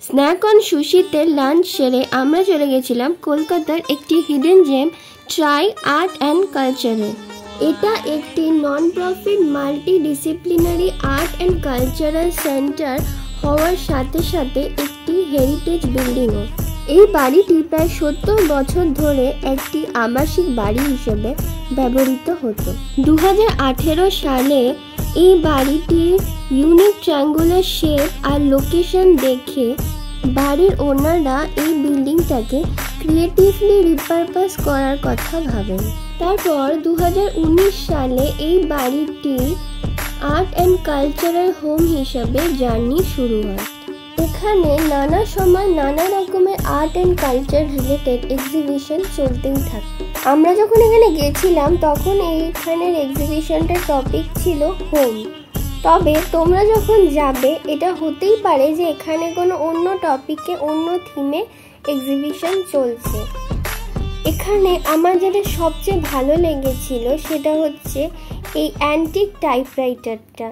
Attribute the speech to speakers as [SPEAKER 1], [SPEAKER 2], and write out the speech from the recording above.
[SPEAKER 1] Snack on সুশিতে lunch সেরে আমরা চলে গেছিলাম কলকাতার একটি hidden gem try art and কালচারে। এটা একটি non profit multidisciplinary art and cultural center হওয়ার সাথে সাথে একটি হেরিটেজ বিল্ডিংও। এই বাড়িটি প্রায় 70 বছর ধরে একটি আবাসিক বাড়ি হিসেবে ব্যবহৃত হতো। 2018 সালে এই বাড়িটির ইউনিক ট্রায়াঙ্গুলার শেপ আর লোকেশন দেখে বাড়ির ওনাররা এই বিল্ডিংটাকে ক্রিয়েটিভলি রিপারপাস করার কথা ভাবেন। তারপর 2019 সালে এই বাড়িটির আর্ট অ্যান্ড কালচারাল হোম হিসাবে জার্নি শুরু হয়। এখানে নানা সময় নানা রকমের art and culture related exhibition চলতেই থাকে। আমরা যখন এখানে গেছিলাম তখন এইখানের এক্সিবিশনটার টপিক ছিল হোম। তবে তোমরা যখন যাবে এটা হতেই পারে যে এখানে কোনো অন্য টপিকে অন্য থিমে এক্সিবিশন চলছে। এখানে আমার যেটা সবচেয়ে ভালো লেগেছিল সেটা হচ্ছে এই অ্যান্টিক টাইপরাইটারটা।